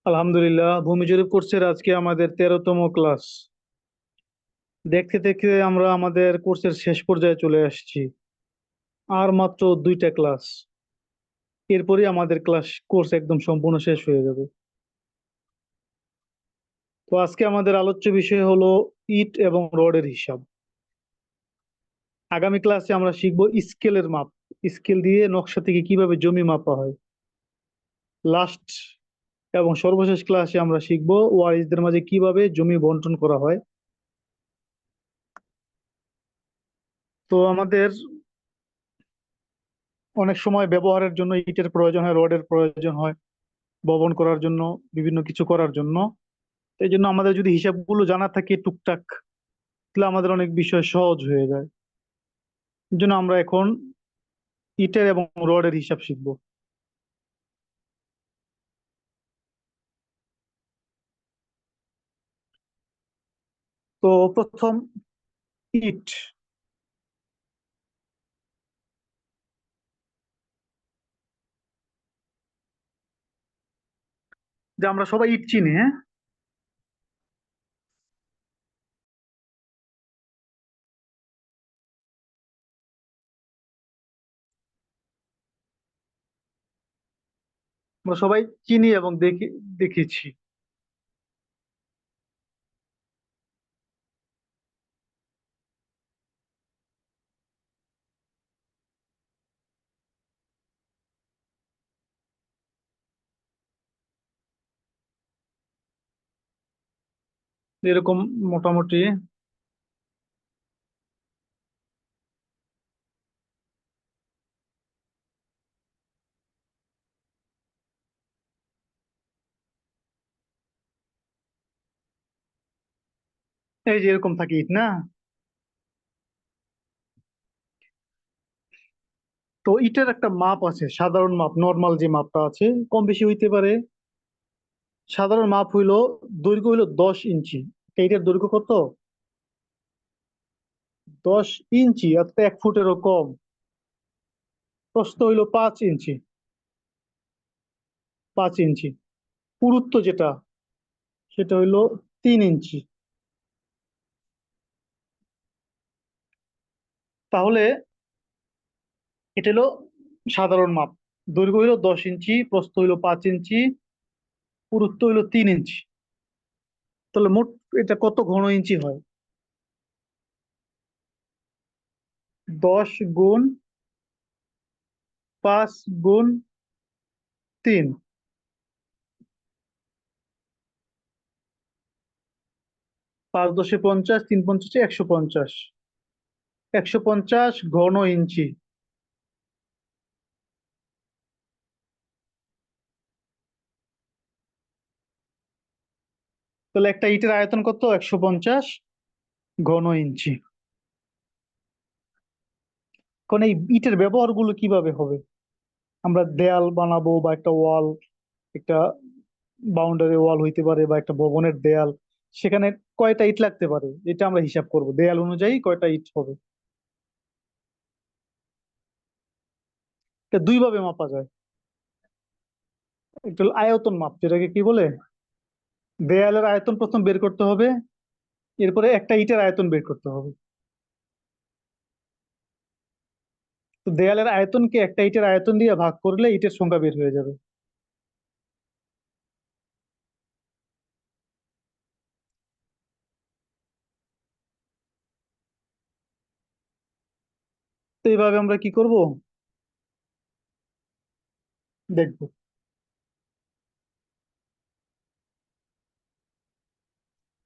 আলহামদুলিল্লাহ, ভূমি জরিপ কোর্সের আজকে আমাদের 13তম ক্লাস। দেখতে দেখতে আমরা আমাদের কোর্সের শেষ পর্যায়ে চলে আসছি। আর মাত্র 2টা ক্লাস, এরপরই আমাদের কোর্স একদম সম্পূর্ণ শেষ হয়ে যাবে। তো আজকে আমাদের আলোচ্য বিষয় হলো ইট এবং রডের হিসাব। আগামী ক্লাসে আমরা শিখব স্কেলের মাপ। স্কেল দিয়ে নকশা থেকে কিভাবে জমি মাপা হয়। লাস্ট এবং সর্বশেষ ক্লাসে আমরা শিখব ওয়ারিশদের মাঝে কিভাবে জমি বন্টন করা হয়। তো আমাদের অনেক সময় ব্যবহারের জন্য ইটের প্রয়োজন হয়, রডের প্রয়োজন হয়, ভবন করার জন্য, বিভিন্ন কিছু করার জন্য। এই জন্য আমাদের যদি হিসাবগুলো জানা থাকে টুকটাক, তাহলে আমাদের অনেক বিষয় সহজ হয়ে যায়। এই জন্য আমরা এখন ইটের এবং রডের হিসাব শিখব। তো প্রথম, ইট। যে আমরা সবাই ইট চিনি, হ্যাঁ। আমরা সবাই চিনি এবং দেখেছি। এরকম মোটামুটি। এই যে এরকম থাকে ইট, না? তো ইটের একটা মাপ আছে, সাধারণ মাপ, নর্মাল যে মাপটা আছে, কম বেশি হইতে পারে। সাধারণ মাপ হইলো, দৈর্ঘ্য হইলো 10 ইঞ্চি। এইটার দৈর্ঘ্য কত? 10 ইঞ্চি, অর্থাৎ 1 ফুটেরও কম। প্রস্থ হইলো 5 ইঞ্চি। 5 ইঞ্চি। পুরুত্ব যেটা, সেটা হইলো 3 ইঞ্চি। তাহলে এটা হলো সাধারণ মাপ। দৈর্ঘ্য হইলো 10 ইঞ্চি, প্রস্থ হইলো 5 ইঞ্চি, পুরুত্ব হইলো 3 ইঞ্চি। তাহলে মোট এটা কত ঘন ইঞ্চি হয়? 10 গুণ 5 গুণ 3। 5×10=50, 3×5=150। 150 ঘন ইঞ্চি। তাহলে একটা ইটের আয়তন কত? 150 ঘন ইঞ্চি। কারণ এই ইটের ব্যবহার গুলো কিভাবে হবে? আমরা দেয়াল বানাবো বা একটা ওয়াল, একটা বাউন্ডারি ওয়াল হইতে পারে বা একটা ভবনের দেয়াল, সেখানে কয়টা ইট লাগতে পারে এটা আমরা হিসাব করব, দেয়াল অনুযায়ী কয়টা ইট হবে। এটা দুই ভাবে মাপা যায়। একটা হলো আয়তন মাপ, যেটাকে কি বলে, দেয়ালের আয়তন প্রথম বের করতে হবে, এরপরে একটা ইটের আয়তন বের করতে হবে। তো দেয়ালের আয়তনকে একটা ইটের আয়তন দিয়ে ভাগ করলে ইটের সংখ্যা বের হয়ে যাবে। তো এইভাবে আমরা কি করব, দেখবো।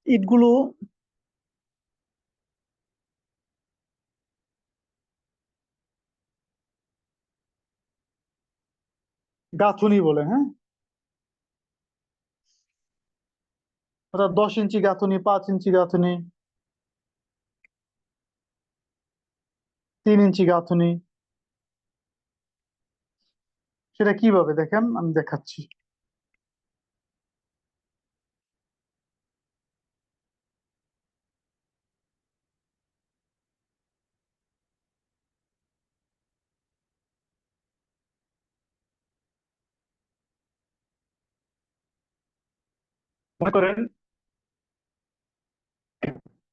ইটগুলো গাঁথুনি বলে, হ্যাঁ। অর্থাৎ 10 ইঞ্চি গাঁথুনি, 5 ইঞ্চি গাঁথুনি, 3 ইঞ্চি গাঁথুনি। সেটা কিভাবে দেখেন, আমি দেখাচ্ছি। মনে করেন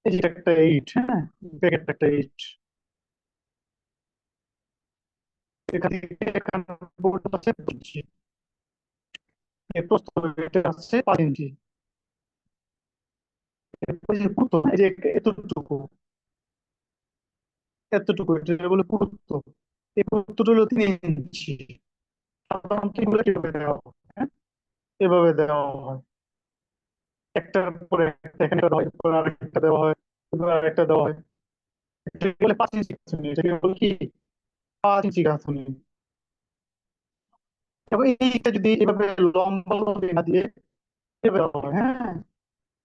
এই যে একটা ইট, হ্যাঁ, প্যাকেট একটা ইট, এখান থেকে এখান পর্যন্ত আছে 2 ইঞ্চি, এর প্রস্থ এটা আছে 5 ইঞ্চি, এরপরে যে পুরুত্ব, এই যে এতটুকু, এতটুকু এটা বলে পুরুত্ব, এই পুরুত্বটা হলো 3 ইঞ্চি। সাধারণত এগুলো কিভাবে দেওয়া হয়, হ্যাঁ? এভাবে দেওয়া হয়, একটার পরে একটা, এখানে একটা দেওয়া হয়, এরপরে আরেকটা দেওয়া হয়, এরপরে আরেকটা দেওয়া হয়। এটাকে বলে 5 ইঞ্চি গাঁথুনি, এটাকে বলে কি 5 ইঞ্চি গাঁথুনি। এবং এইটা যদি এভাবে লম্বা লম্বি না দিয়ে এভাবে দেওয়া হয়, হ্যাঁ,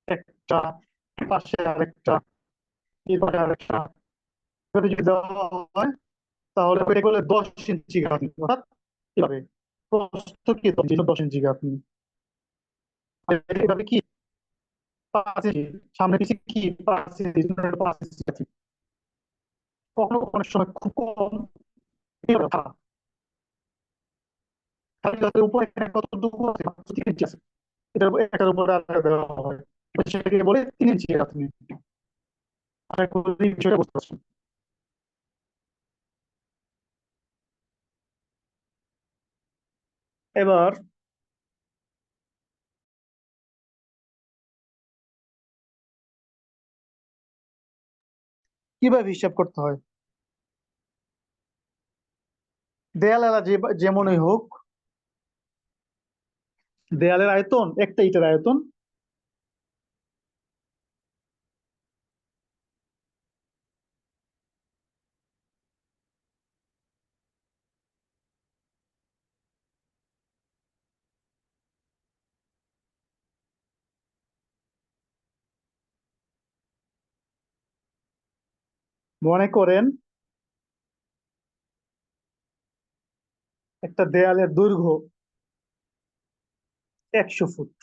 একটা পাশে আরেকটা, এরপরে আরেকটা, এভাবে যদি দেওয়া হয় তাহলে এটাকে বলে 10 ইঞ্চি গাঁথুনি। অর্থাৎ এভাবে প্রস্থ কি 10 ইঞ্চি, 10 ইঞ্চি গাঁথুনি। আর এভাবে কি 5 ইঞ্চি, সামনে পিছিয়ে কি 5 ইঞ্চি, 5 ইঞ্চি গাঁথুনি। কখনো অনেক সময় খুব কম, এভাবে খারাপ, খালি গাছের উপরে এখানে কতটুকু আছে, মাত্র 3 ইঞ্চি আছে, এটার উপরে আর দেওয়া হয়, সেটাকে বলে 3 ইঞ্চি গাঁথুনি। আশা করি বিষয়টা বুঝতে পারছেন। এবার কিভাবে হিসাব করতে হয়? দেয়ালেরা যেমনই হোক, দেয়ালের আয়তন একটা ইটের আয়তন মনে করেন একটা দেয়ালের দৈর্ঘ্য 100 ফুট,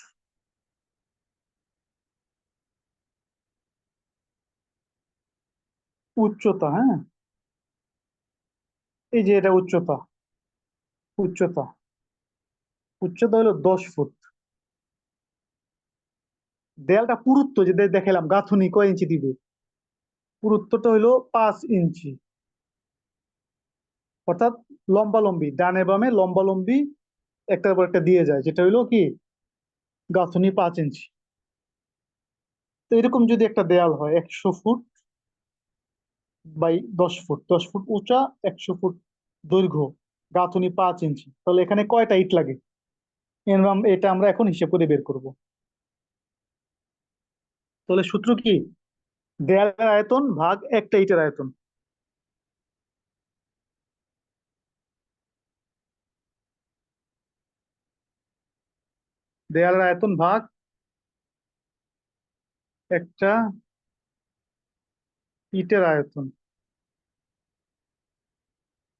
উচ্চতা, হ্যাঁ, এই যে এটা উচ্চতা, উচ্চতা উচ্চতা হলো 10 ফুট। দেয়ালটা পুরুত্ব যে দেখালাম, গাঁথুনি কয় ইঞ্চি দিবে, পুরুত্বটা হলো 5 ইঞ্চি। অর্থাৎ লম্বা লম্বি, ডানে বামে লম্বা লম্বি একটার পর একটা দিয়ে যায়, যেটা হইলো কি গাঁথুনি 5 ইঞ্চি। তো এরকম যদি একটা দেয়াল হয় 100 ফুট বাই 10 ফুট, 10 ফুট উঁচা, 100 ফুট দৈর্ঘ্য, গাঁথুনি 5 ইঞ্চি, তাহলে এখানে কয়টা ইট লাগে? এটা আমরা এখন হিসেব করে বের করব। তাহলে সূত্র কি? দেয়ালের আয়তন ভাগ একটা ইটের আয়তন। দেয়ালের আয়তন ভাগ একটা ইটের আয়তন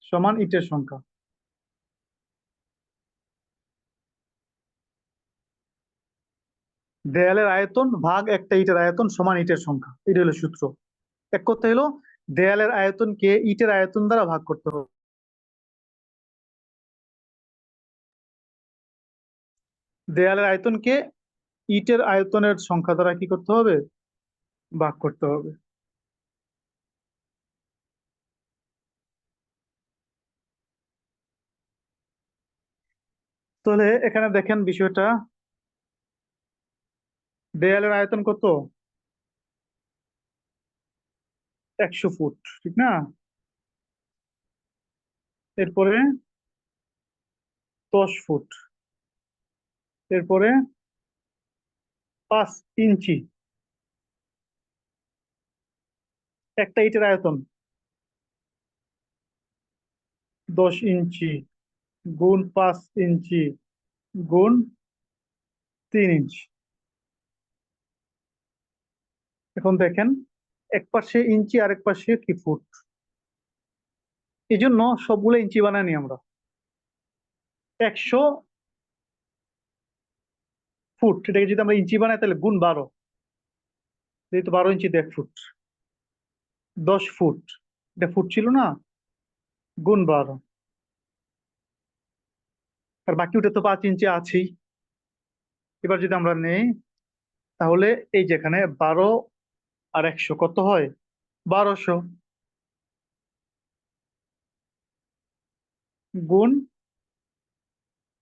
সমান ইটের সংখ্যা। দেয়ালের আয়তন ভাগ একটা ইটের আয়তন সমান ইটের সংখ্যা, এটা হলো সূত্র। এক কথা হলো দেয়ালের আয়তনকে ইটের আয়তন দ্বারা ভাগ করতে হবে। দেয়ালের আয়তনকে ইটের আয়তনের সংখ্যা দ্বারা কি করতে হবে? ভাগ করতে হবে। তাহলে এখানে দেখেন বিষয়টা, দেয়ালের আয়তন কত? 100 ফুট, ঠিক না? এরপরে 10 ফুট, এরপরে 5 ইঞ্চি, একটা ইটের আয়তন 10 ইঞ্চি গুণ 5 ইঞ্চি গুণ 3 ইঞ্চি। এখন দেখেন এক পাশে ইঞ্চি, আরেক পাশে কি ফুট, এই জন্য সবগুলো ইঞ্চি বানানি আমরা। 100 ফুট এটাকে যদি আমরা ইঞ্চি বানাই তাহলে গুণ 12, যেহেতু 12 ইঞ্চিতে 1 ফুট। 10 ফুট, এটা ফুট ছিল না, গুণ 12, আর বাকি ওটা তো 5 ইঞ্চি আছেই। এবার যদি আমরা নেই তাহলে এই যেখানে 12 আর 100 কত হয়? 1200 গুণ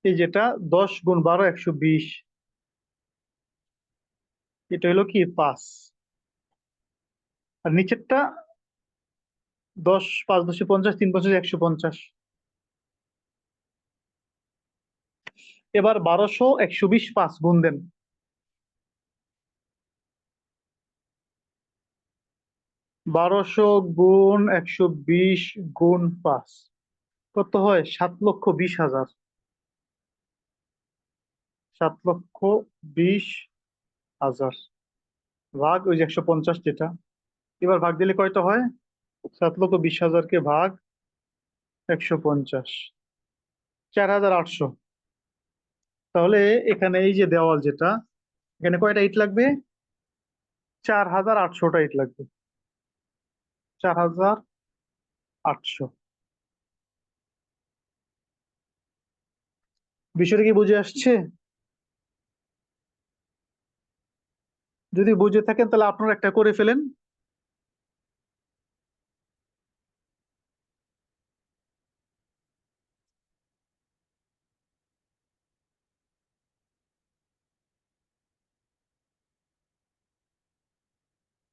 এই যেটা 10 গুণ 12 120, এটা হলো কি 5। আর নিচেরটা 10 5 10 50, 3 50 150। এবার 1200 120 5 গুণ দেন। 1200 গুণ 120 গুণ 5 কত হয়? 7,20,000। 7,20,000 ভাগ ওই যে 150 যেটা। এবার ভাগ দিলে কয়টা হয়? 7,20,000 কে ভাগ 150, 4,800। তাহলে এখানে এই যে দেওয়াল যেটা, এখানে কয়টা ইট লাগবে? 4,800টা ইট লাগবে। 4,800। বিষয়টা কি বুঝে আসছে? যদি বুঝে থাকেন তাহলে আপনারা একটা করে ফেলেন।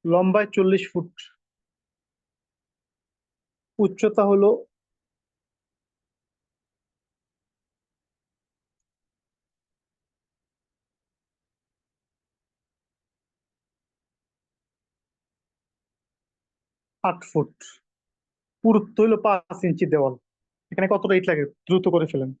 লম্বায় 40 ফুট, উচ্চতা হলো 8 ফুট, পুরুত্ব হলো 5 ইঞ্চি দেওয়াল। এখানে কতটা ইট লাগে দ্রুত করে ফেলেন।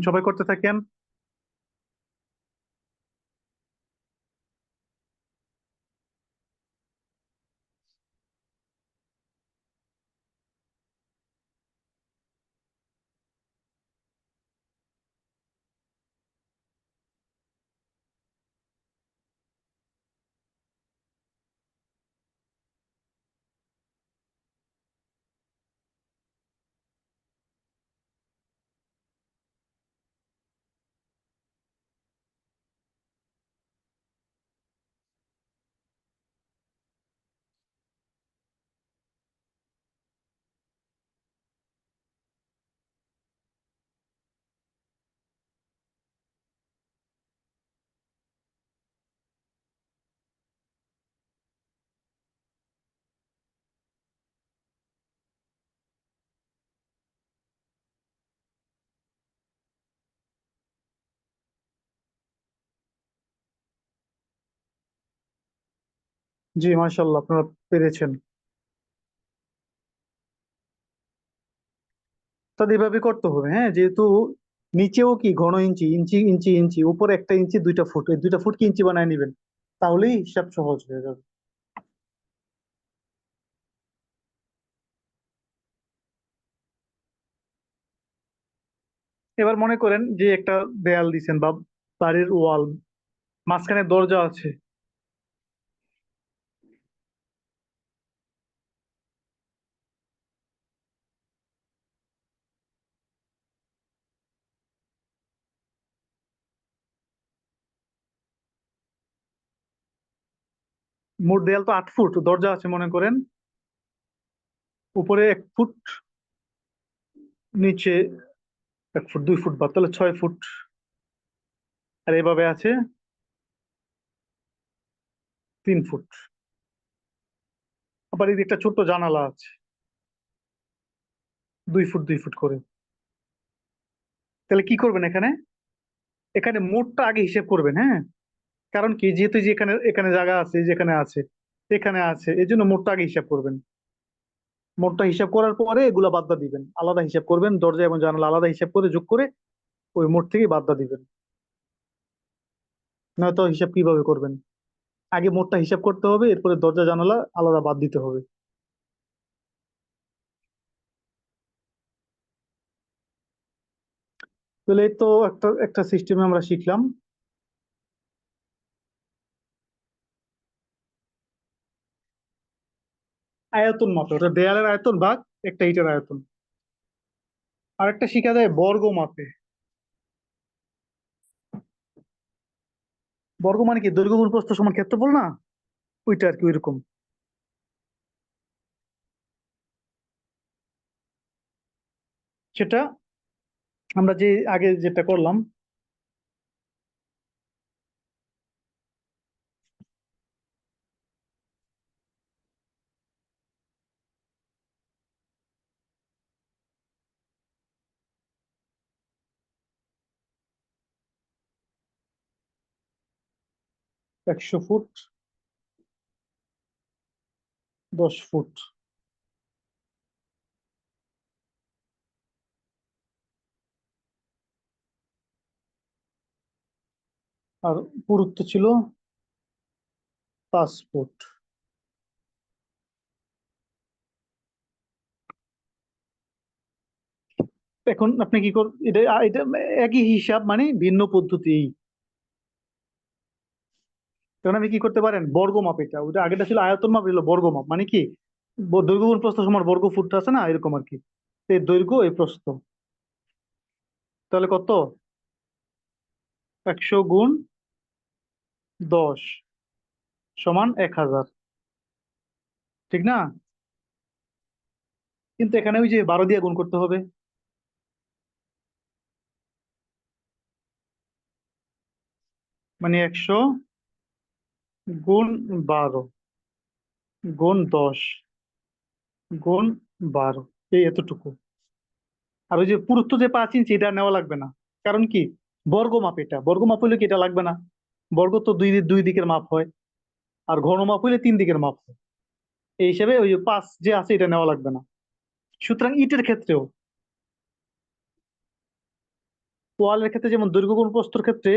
সবাই করতে থাকেন। জি, মাশাল্লাহ, আপনারা পেরেছেন। তাহলে এভাবে করতে হবে, হ্যাঁ, যেহেতু নিচেও কি ঘন ইঞ্চি ইঞ্চি ইঞ্চি ইঞ্চি, উপরে 1টা ইঞ্চি 2টা ফুট, এই 2টা ফুট কি ইঞ্চি বানায় নেবেন, তাহলেই হিসাব সহজ হয়ে যাবে। এবার মনে করেন যে একটা দেয়াল দিছেন বা বাড়ির ওয়াল, মাঝখানে দরজা আছে। মোট দেয়াল তো 8 ফুট, দরজা আছে মনে করেন উপরে 1 ফুট, নিচে 1 ফুট, 2 ফুট, বা তাহলে 6 ফুট। আর এভাবে আছে 3 ফুট। আবার এই যে একটা ছোট্ট জানালা আছে, 2 ফুট 2 ফুট করে। তাহলে কি করবেন এখানে? এখানে মোটটা আগে হিসেব করবেন, হ্যাঁ। কারণ কি, যেহেতু যে এখানে এখানে জায়গা আছে, যেখানে আছে, এখানে আছে, এই জন্য মোটটা আগে হিসাব করবেন। মোটটা হিসাব করার পরে এগুলা বাদদা দিবেন, আলাদা হিসাব করবেন, দরজা এবং জানালা আলাদা হিসাব করে যোগ করে ওই মোট থেকে বাদদা দিবেন। নয়তো হিসাব কিভাবে করবেন? আগে মোটটা হিসাব করতে হবে, এরপরে দরজা জানালা আলাদা বাদ দিতে হবে। তাহলে এই তো একটা একটা সিস্টেমে আমরা শিখলাম। আয়তন মাপে, ওটা দেয়ালের আয়তন ভাগ একটা ইটের আয়তন। আর একটা শিখা যায় বর্গ মাপে। বর্গ মানে কি, দৈর্ঘ্য গুণ প্রস্থ সমান ক্ষেত্রফল না, ওইটা আর কি, ওইরকম। সেটা আমরা যে আগে যেটা করলাম, ৳100, 10 ফুট। আর পুরুত্ব ছিল 5 ফুট। এখন আপনি কি কর, এটা এটা একই হিসাব মানে ভিন্ন পদ্ধতি। তখন আমি কি করতে পারেন, বর্গ মাপ, এটা ওটা আগেটা ছিল আয়তন মাপ, এলো বর্গ মাপ মানে কি, দৈর্ঘ্য গুণ প্রস্থ সমান বর্গ ফুট আছে না, এরকম আর কি। এই দৈর্ঘ্য এই প্রস্থ, তাহলে কত? 100 গুণ 10 সমান 1000, ঠিক না? কিন্তু এখানে ওই যে 12 দিয়ে গুণ করতে হবে। মানে 100 গুণ 12 গুণ 10 গুণ 12, এই এতটুকু। আর ওই যে পুরুত্ব যে 5 ইঞ্চি, এটা নেওয়া লাগবে না। কারণ কি, বর্গ মাপ, এটা বর্গ মাপ হইলে কি এটা লাগবে না। বর্গ তো দুই দুই দিকের মাপ হয়, আর ঘন মাপ হইলে 3 দিকের মাপ হয়। এই হিসেবে ওই যে 5 যে আছে এটা নেওয়া লাগবে না। সুতরাং ইটের ক্ষেত্রেও, ওয়ালের ক্ষেত্রে যেমন দৈর্ঘ্য গুণ প্রস্থের ক্ষেত্রে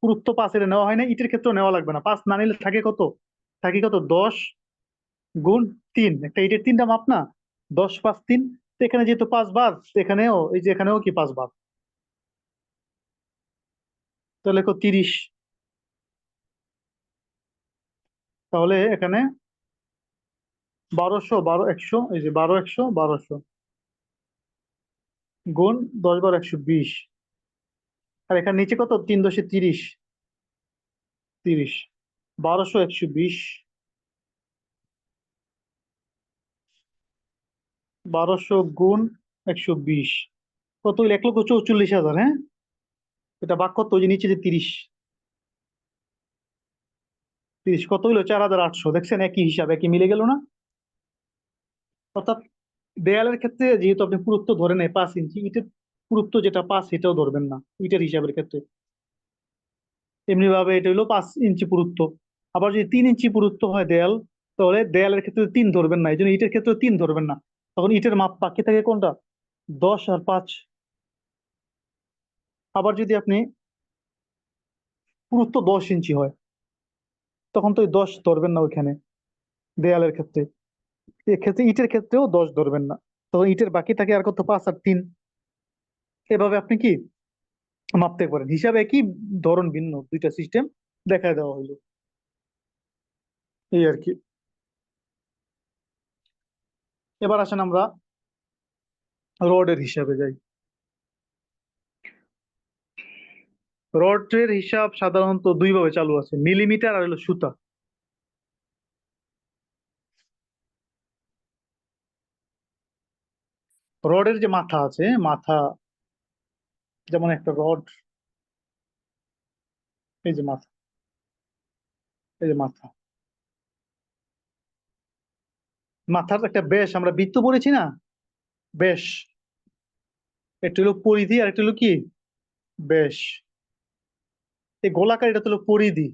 পুরুত্ব 5 এটা নেওয়া হয় না, ইটের ক্ষেত্রেও নেওয়া লাগবে না। 5 না নিলে থাকে কত, থাকে কত, 10 গুণ 3, একটা ইটের 3টা মাপ না, 10 5 3। তো এখানে যেহেতু 5 বার, এখানেও এই যে এখানেও কি 5 বার, তাহলে 30। তাহলে এখানে 1200 12 100, এই যে 1200 1200 গুণ 10 বার 120। আর এখানে নিচে কত, 3×30, 30। 1200 120, 1200 গুণ 120 কত হইল, 1,44,000, হ্যাঁ। এটা ভাগ কত, ওই যে নিচে যে 30, 30 কত হইলো, 4,800। দেখছেন, একই হিসাব, একই মিলে গেল না। অর্থাৎ দেয়ালের ক্ষেত্রে যেহেতু আপনি পুরুত্ব ধরে নেয় 5 ইঞ্চি, ইটের পুরুত্ব যেটা 5 এটাও ধরবেন না ইটের হিসাবের ক্ষেত্রে। এমনি ভাবে এটা হলো 5 ইঞ্চি পুরুত্ব। আবার যদি 3 ইঞ্চি পুরুত্ব হয় দেয়াল, তাহলে দেয়ালের ক্ষেত্রে 3 ধরবেন না, এই জন্য ইটের ক্ষেত্রে 3 ধরবেন না। তখন ইটের মাপ বাকি থাকে কোনটা, 10 আর 5। আবার যদি আপনি পুরুত্ব 10 ইঞ্চি হয়, তখন তো ওই 10 ধরবেন না ওইখানে দেয়ালের ক্ষেত্রে। এক্ষেত্রে ইটের ক্ষেত্রেও 10 ধরবেন না, তখন ইটের বাকি থাকে আর কত, 5 আর 3। এভাবে আপনি কি মাপতে পারেন, হিসাবে একই, ধরন ভিন্ন, দুইটা সিস্টেম দেখা দেওয়া হলো, এই আর কি। এবার আসেন আমরা রডের হিসাবে যাই। রডের হিসাব সাধারণত দুই ভাবে চালু আছে, মিলিমিটার আর হলো সুতা। রডের যে মাথা আছে, মাথা, যেমন একটা রড, এই যে মাথা, এই যে মাথা, মাথার একটা ব্যাস, আমরা বৃত্ত পড়েছি না, ব্যাস। একটা হলো পরিধি আর একটা হলো কি, ব্যাস। এই গোলাকার এটা তো হলো পরিধি।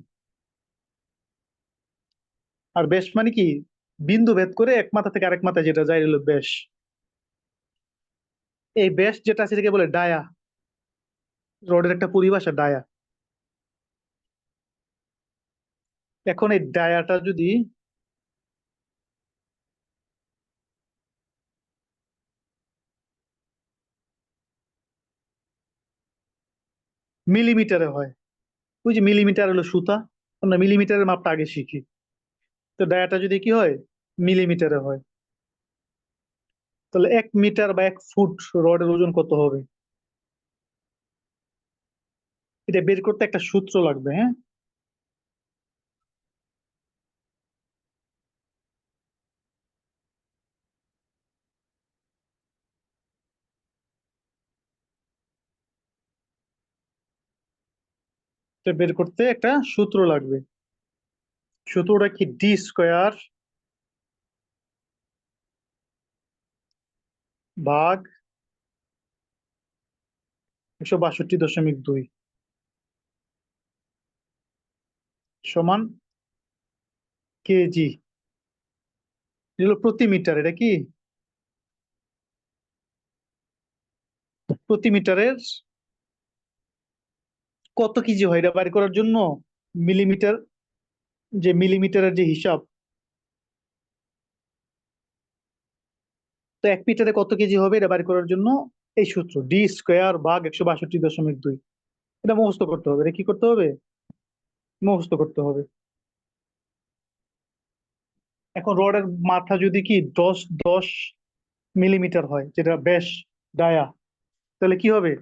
আর ব্যাস মানে কি, বিন্দু ভেদ করে এক মাথা থেকে আরেক মাথায় যেটা যায় এটা হলো ব্যাস। এই ব্যাস যেটা আছে এটাকে বলে ডায়া। রডের একটা পরিভাষা ডায়া। এখন এই ডায়াটা যদি মিলিমিটারে হয়, ওই যে মিলিমিটার হলো সুতা, আমরা মিলিমিটারের মাপটা আগে শিখি। তো ডায়াটা যদি কি হয়, মিলিমিটারে হয়, তাহলে 1 মিটার বা 1 ফুট রডের ওজন কত হবে? এটা বের করতে একটা সূত্র লাগবে, হ্যাঁ। এটা বের করতে একটা সূত্র লাগবে। সূত্রটা কি, D² ভাগ 162.2 সমান কেজি। এগুলো প্রতি মিটার, এটা কি প্রতি মিটারের কত কেজি হয় এটা বের করার জন্য মিলিমিটার, যে মিলিমিটারের যে হিসাব, তো 1 মিটারে কত কেজি হবে এটা বের করার জন্য এই সূত্র D² ভাগ 162.2। এটা মুখস্থ করতে হবে, এটা কি করতে হবে, মুখস্থ করতে হবে। এখন রডের মাথা যদি কি দশ দশ মিলিমিটার হয়, যেটা ব্যাস, ডায়া, তাহলে কি হবে,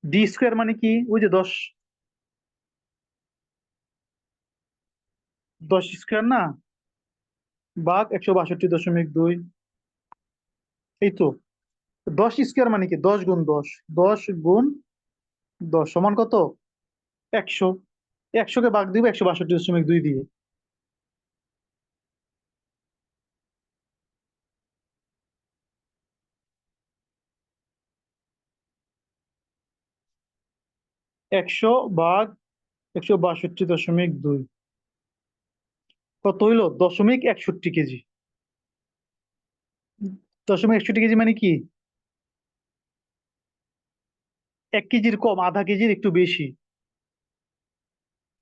D² মানে কি, ওই যে 10, 10² না, ভাগ 162.2। এই তো, 10² মানে কি, 10 গুণ 10, 10 গুণ 10 সমান কত, 100। 100-কে ভাগ দিব 162.2 দিয়ে। একশো ভাগ 162.2 কত হইলো, 0.61 কেজি। 0.61 কেজি মানে কি, 1 কেজির কম, আধা কেজির একটু বেশি।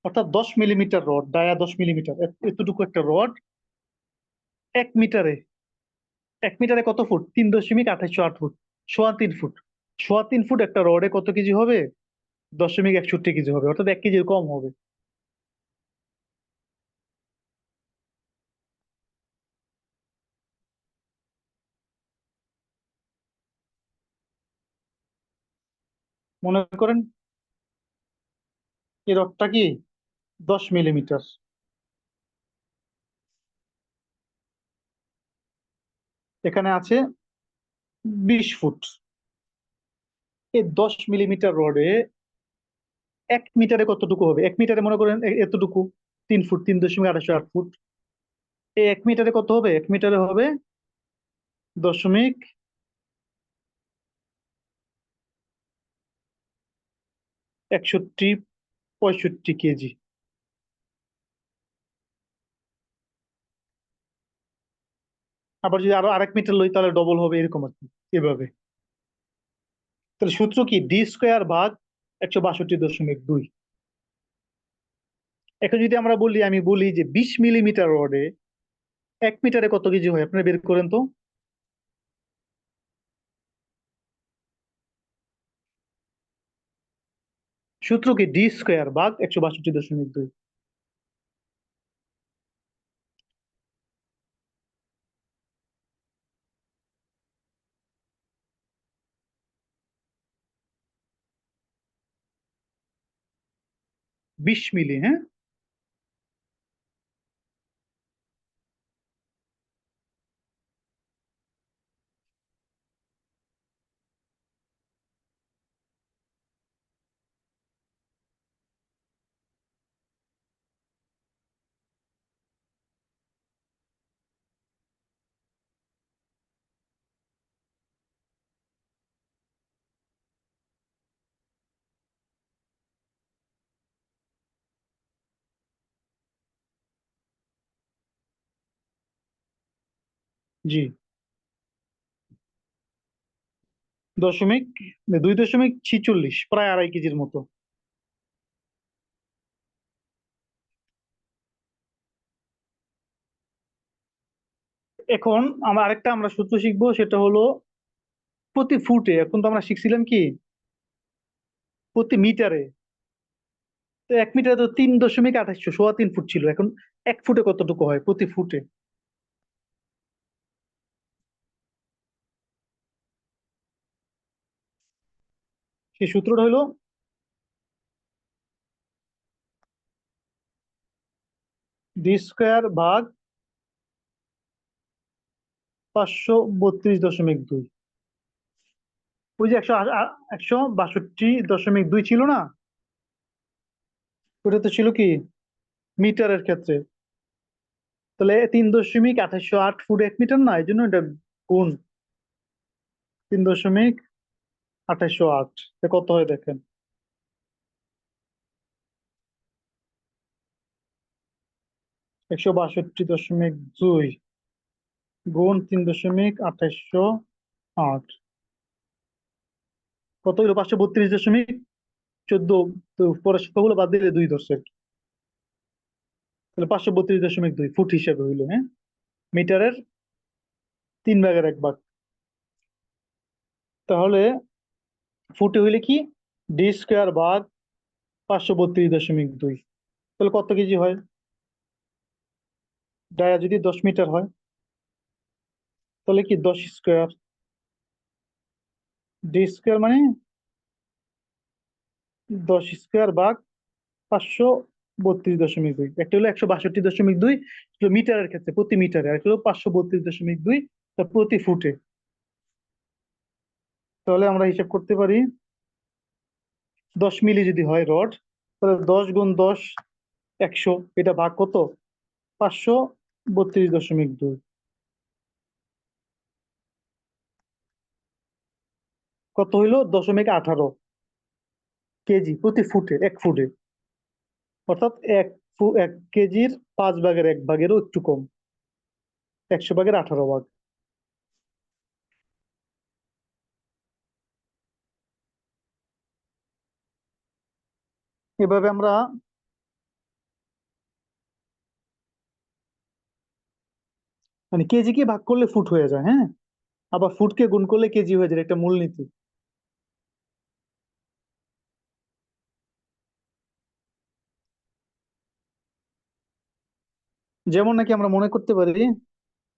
অর্থাৎ 10 মিলিমিটার রড, ডায়া 10 মিলিমিটার, এতটুকু একটা রড 1 মিটারে, 1 মিটারে কত ফুট, 3.2808 ফুট, সোয়া 3 ফুট। সোয়া 3 ফুট একটা রডে কত কেজি হবে, 0.61 কেজি হবে, অর্থাৎ 1 কেজির কম হবে। মনে করেন এই রডটা কি 10 মিলিমিটার, এখানে আছে 20 ফুট। এই 10 মিলিমিটার রডে 1 মিটারে কতটুকু হবে, 1 মিটারে মনে করেন এতটুকু, 3 ফুট, 3.2808 ফুট। এই 1 মিটারে কত হবে, 1 মিটারে হবে 0.6165 কেজি। আবার যদি আরো আরেক মিটার লই তাহলে ডবল হবে, এরকম আর কি, এভাবে। তাহলে সূত্র কি, D² ভাগ 162.2। এখন যদি আমরা বলি, আমি বলি যে 20 মিলিমিটার রডে 1 মিটারে কত কেজি হয়, আপনারা বের করেন তো। সূত্র কি, D² ভাগ 162.2। 20 মিলি, হ্যাঁ। জি। দশমিক 2.46, প্রায় 2.5 কেজির মতো। এখন আমরা সূত্র শিখবো, সেটা হলো প্রতি ফুটে। এখন তো আমরা শিখছিলাম কি প্রতি মিটারে। তো 1 মিটারে তো 3.28, 3.25 ফুট ছিল। এখন 1 ফুটে কতটুকু হয় প্রতি ফুটে? সেই সূত্রটা হলো d² / 532.2। ওই যে 162.2 ছিল না, ওটা তো ছিল কি মিটারের ক্ষেত্রে। তাহলে 3.2808 ফুট 1 মিটার না, এই জন্য এটা গুণ 3.2808। কত হয় দেখেন, 162.2 গুণ 3.2808, কত হইলো? 532.14। তো পরের সংখ্যাগুলো বাদ দিলে 2 ধরছে আর কি। তাহলে 532.2 ফুট হিসেবে হইলো, হ্যাঁ। মিটারের 3/1 ভাগ। তাহলে ফুটে হইলে কি d² / 532.2। তাহলে কত কেজি হয়? ডায়া যদি 10 মিটার হয়, তাহলে কি 10 স্কোয়ার। d² মানে 10 স্কোয়ার / 532.2। একটা হলো 162.2 মিটারের ক্ষেত্রে প্রতি মিটারে, আর একটা হলো 532.2 প্রতি ফুটে। তাহলে আমরা হিসাব করতে পারি 10 মিলি যদি হয় রড, তাহলে 10 × 10 100, এটা ভাগ কত? 532.2। কত হইলো? 0.18 কেজি প্রতি ফুটে, 1 ফুটে। অর্থাৎ 1 কেজির 5/1 ভাগেরও একটু কম, 100/18 ভাগ। এভাবে আমরা মানে কেজিকে ভাগ করলে ফুট হয়ে যায়, হ্যাঁ। আবার ফুটকে গুণ করলে কেজি হয়ে যায়, একটা মূলনীতি। যেমন নাকি আমরা মনে করতে পারি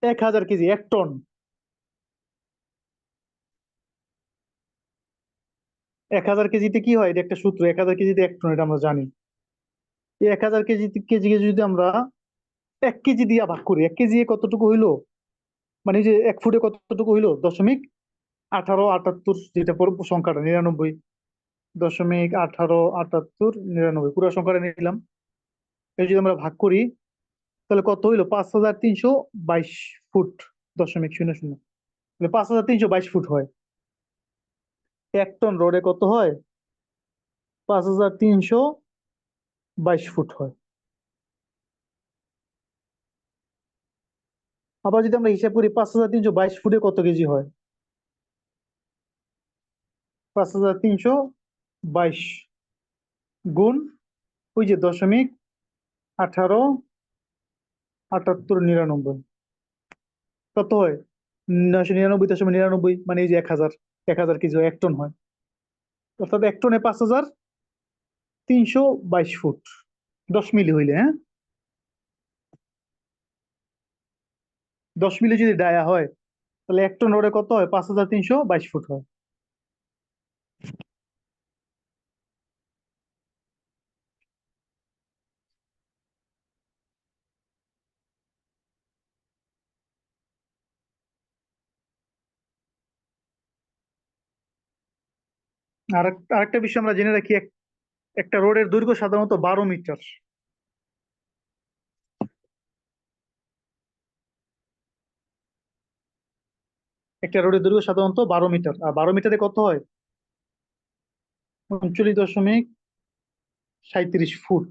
1,000 কেজি, 1 টন। 1,000 কেজিতে কি হয়, এটা একটা সূত্র। 1,000 কেজিতে 1 টন, এটা আমরা জানি। এই 1,000 কেজিকে যদি আমরা 1 কেজি দিয়ে ভাগ করি, 1 কেজি কতটুকু হইলো, মানে এই যে 1 ফুটে কতটুকু হইলো? 0.1878, যেটা সংখ্যাটা 99। 0.187899 পুরো সংখ্যাটা নিলাম। এই যদি আমরা ভাগ করি, তাহলে কত হইলো? 5,322 ফুট 0.00। তাহলে 5,322 ফুট হয়। 1 টন রোডে কত হয়? 5,322 ফুট হয়। আবার যদি আমরা হিসাব করি 5,322 ফুটে কত কেজি হয়, 5,322 গুণ ওই যে 0.187899, কত হয়? 999.99, মানে এই যে 1,000। 1,000 কেজি হয়, 1 টন হয়। অর্থাৎ 1 টনে 5,322 ফুট, 10 মিলি হইলে, হ্যাঁ। 10 মিলি যদি ডায়া হয়, তাহলে 1 টন রোডে কত হয়? 5,322 ফুট হয়। আরেকটা বিষয় আমরা জেনে রাখি, একটা রোডের দৈর্ঘ্য সাধারণত 12 মিটার। একটা রোডের দৈর্ঘ্য সাধারণত 12 মিটার, আর 12 মিটারে কত হয়? 39.37 ফুট।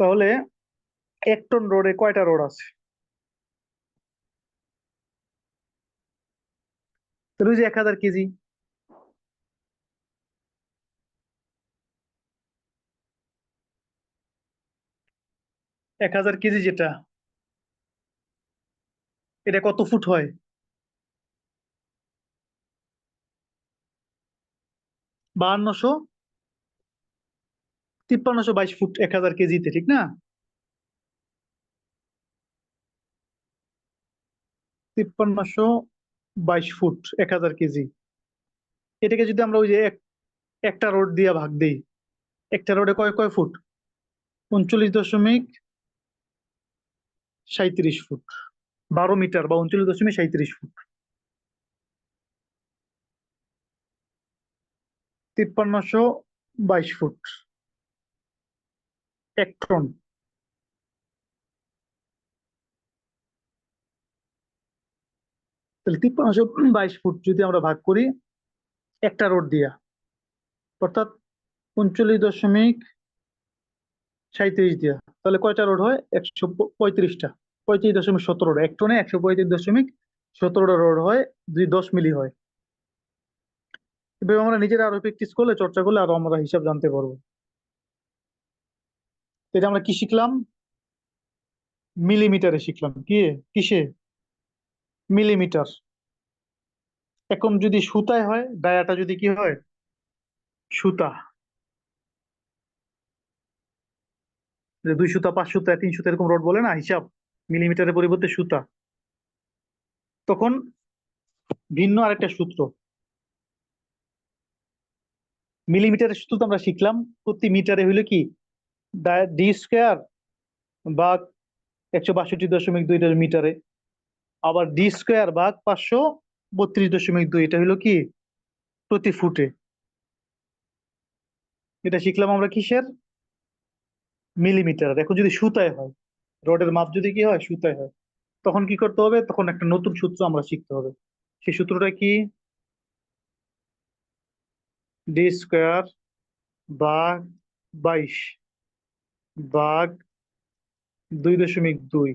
তাহলে 1 টন রোডে কয়টা রোড আছে? তাহলে ওই যে 1000 কেজি, 1000 কেজি যেটা, এটা কত ফুট হয়? 5322 ফুট 1000 কেজিতে, ঠিক না? 5322 ফুট 1000 কেজি। এটাকে যদি আমরা ওই যে একটা রোড দিয়ে ভাগ দিই, একটা রোডে কয় কয় ফুট? 39.37 ফুট, 12 মিটার বা 39.37 ফুট। 5322 foot 1 ton. তাহলে 5322 ফুট যদি আমরা ভাগ করি একটা রোড দিয়া, অর্থাৎ 39.37 দিয়া, তাহলে কয়টা রোড হয়? 135টা। 35.17, 1 টনে 135.17 রোড হয়, 10 মিলি হয়। এভাবে আমরা নিজেরা আরো প্র্যাকটিস করলে, চর্চা করলে আরো আমরা হিসাব জানতে পারবো। এটা আমরা কি শিখলাম? মিলিমিটারে শিখলাম। কিসে? মিলিমিটার। এখন যদি সুতায় হয়, ডায়াটা যদি কি হয়? সুতা। যে 2 সুতা, 5 সুতা, 3 সুতা, এরকম রড বলে না হিসাব, মিলিমিটারের পরিবর্তে সুতা। তখন ভিন্ন আরেকটা সূত্র। মিলিমিটারের সূত্র তো আমরা শিখলাম, প্রতি মিটারে হইলো কি ডি স্কোয়ার ভাগ 162.2 মিটারে, আবার ডি স্কোয়ার ভাগ 532.2, এটা হইলো কি প্রতি ফুটে। এটা শিখলাম আমরা কিসের? মিলিমিটার। এখন যদি সুতায় হয়, রডের মাপ যদি কি হয়, সুতায় হয়, তখন কি করতে হবে? তখন একটা নতুন সূত্র আমরা শিখতে হবে। সেই সূত্রটা কি? ডি স্কোয়ার ভাগ 22 ভাগ 2.2।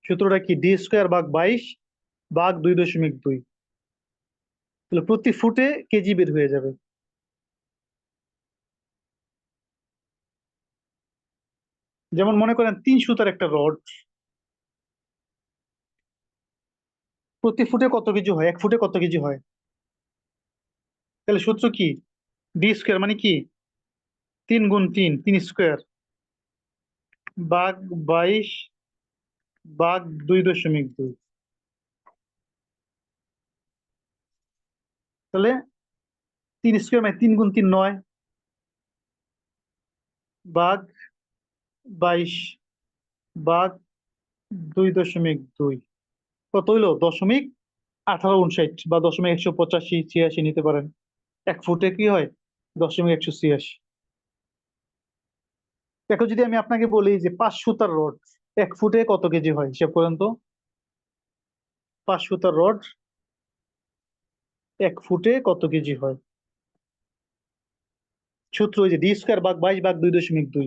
সূত্রটা কি? ডি স্কোয়ার ভাগ 22 ভাগ 2.2। তাহলে প্রতি ফুটে কেজি বের হয়ে যাবে। যেমন মনে করেন 3 সুতার একটা রড, প্রতি ফুটে কত কেজি হয়? 1 ফুটে কত কেজি হয়? তাহলে সূত্র কি? ডি স্কোয়ার মানে কি 3 গুণ 3, 3 স্কোয়ার, ভাগ 22 ভাগ 2.2। তাহলে 3 স্কোয়ার মানে 3 গুণ 3 9, ভাগ 22 ভাগ 2.2। কত হইলো? 0.1859 বা 0.185 86 নিতে পারেন। 1 ফুটে কি হয়? 0.186। দেখো, যদি আমি আপনাকে বলি যে 5 সুতার রড 1 ফুটে কত কেজি হয়, হিসাব করেন তো। 5 সুতার রড 1 ফুটে কত কেজি হয়? সূত্র ওই যে ডি স্কোয়ার ভাগ 22 ভাগ 2.2।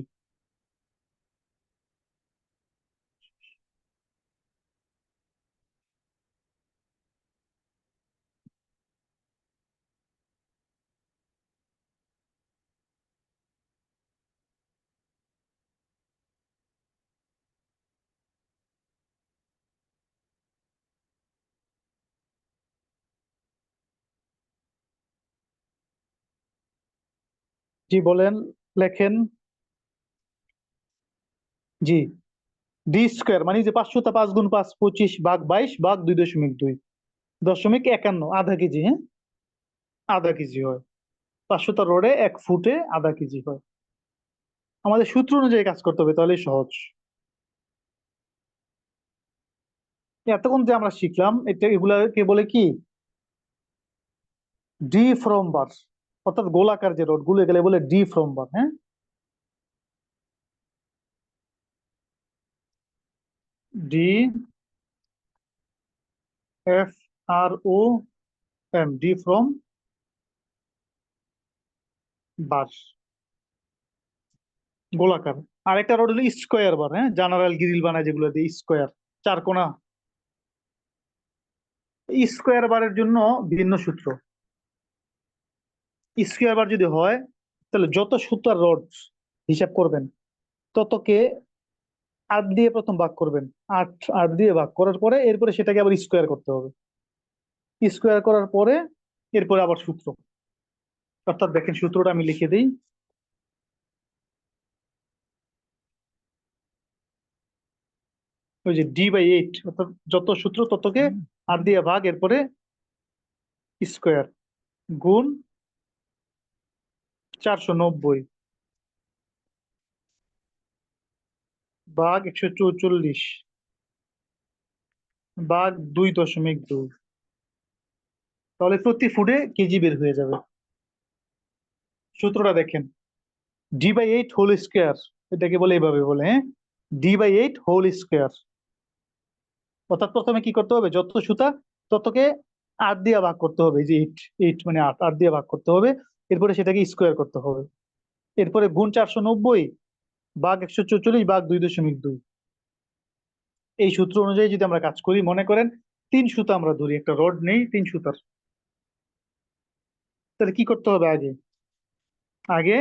জি বলেন, লেখেন। জি, ডি স্কোয়ার মানে যে 5 সুতা, 5 গুণ 5 25 ভাগ 22 ভাগ 2.2, 0.51, আধা কেজি। হ্যাঁ, আধা কেজি হয়। 5 সুতা রোডে 1 ফুটে আধা কেজি হয়। আমাদের সূত্র অনুযায়ী কাজ করতে হবে, তাহলে সহজ। এতক্ষণ যে আমরা শিখলাম, এগুলাকে বলে কি? ডি ফ্রম বার, অর্থাৎ গোলাকার যে রড গুলো, গেলে বলে ডি ফ্রম বার। হ্যাঁ, D F R O M, D from বার, গোলাকার। আর একটা রড হলো স্কোয়ার বার, হ্যাঁ, জেনারেল গ্রিল বানায় যেগুলো দিয়ে, স্কোয়ার, চার কোণা। স্কোয়ার বারের জন্য ভিন্ন সূত্র। স্কোয়ার বার যদি হয়, তাহলে যত সুতার রড হিসাব করবেন, ততকে 8 দিয়ে প্রথম ভাগ করবেন। 8 8 দিয়ে ভাগ করার পরে এরপরে সেটাকে আবার স্কোয়ার করতে হবে। স্কোয়ার করার পরে এরপরে আবার সূত্র। অর্থাৎ দেখেন, সূত্রটা আমি লিখে দিই। ওই যে D/8, অর্থাৎ যত সূত্র ততকে 8 দিয়ে ভাগ, এরপরে স্কোয়ার, গুণ 490 ভাগ 144 ভাগ 2.2। তাহলে প্রতি ফুটে কেজি বের হয়ে যাবে। সূত্রটা দেখেন, D/8 হোল স্কোয়ার, এটাকে বলে এইভাবে বলে, হ্যাঁ, D/8 হোল স্কোয়ার। অর্থাৎ প্রথমে কি করতে হবে, যত সুতা ততকে 8 দিয়ে ভাগ করতে হবে। এই যে 8, 8 মানে 8, 8 দিয়ে ভাগ করতে হবে। এরপরে সেটাকে স্কোয়ার করতে হবে। এরপরে গুণ 490 ভাগ 144 ভাগ 2.2। এই সূত্র অনুযায়ী যদি আমরা কাজ করি, মনে করেন 3 সুতা আমরা ধরি, একটা রড নেই 3 সুতার, তাহলে কি করতে হবে? আগে আগে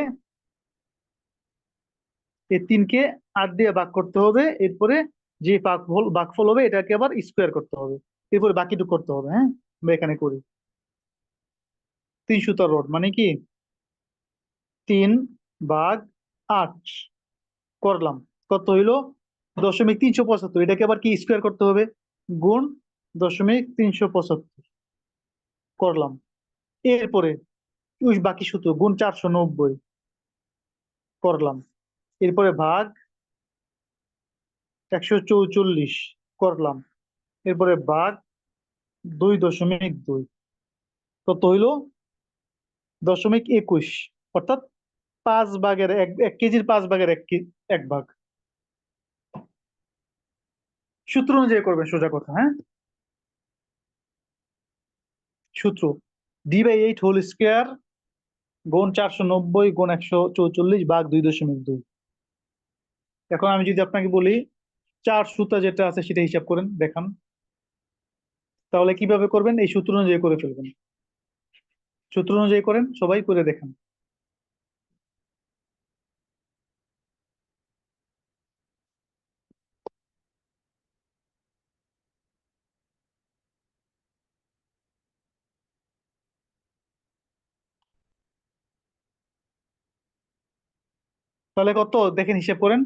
এই 3কে 8 দিয়ে ভাগ করতে হবে। এরপরে যে ভাগফল হবে এটাকে আবার স্কোয়ার করতে হবে। এরপরে বাকিটুকু করতে হবে, হ্যাঁ, আমরা এখানে করি। 3 সুতার রড মানে কি, 3/8 করলাম, কত হইলো? 0.375। এটাকে আবার কি স্কোয়ার করতে হবে, গুণ 0.375 করলাম। এরপরে ওই বাকি সূত্র, গুণ 490 করলাম। এরপরে ভাগ 144 করলাম। এরপরে ভাগ 2.2, কত হইলো? 0.21। অর্থাৎ 5 ভাগের 1 কেজির 5 ভাগের 1 ভাগ। সূত্র অনুযায়ী করবেন, সোজা কথা, হ্যাঁ। সূত্র D/8 হোল স্কোয়ার গুণ 490 গুণ 144 ভাগ 2.2। এখন আমি যদি আপনাকে বলি 4 সুতা যেটা আছে সেটা হিসাব করেন, দেখান। তাহলে কিভাবে করবেন? এই সূত্র অনুযায়ী করে ফেলবেন। সূত্র অনুযায়ী করেন, সবাই করে দেখান। তাহলে কত দেখেন, হিসাব করেন।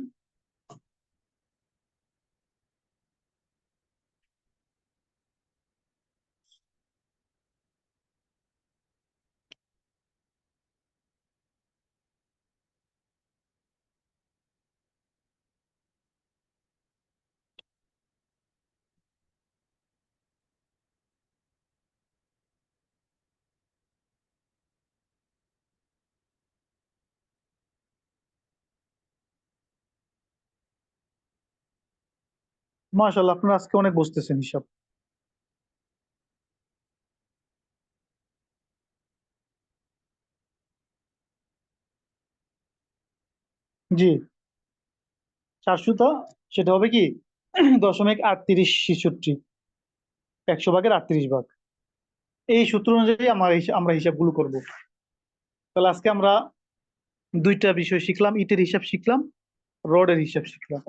মাশাআল্লাহ, আপনারা আজকে অনেক বুঝতেছেন হিসাব। জি, 4 সুতা, সেটা হবে কি 0.3866, 100 ভাগের 38 ভাগ। এই সূত্র অনুযায়ী আমরা হিসাবগুলো করব। তাহলে আজকে আমরা 2টা বিষয় শিখলাম, ইটের হিসাব শিখলাম, রডের হিসাব শিখলাম।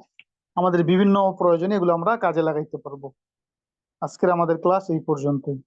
আমাদের বিভিন্ন প্রয়োজনে এগুলো আমরা কাজে লাগাইতে পারবো। আজকের আমাদের ক্লাস এই পর্যন্তই।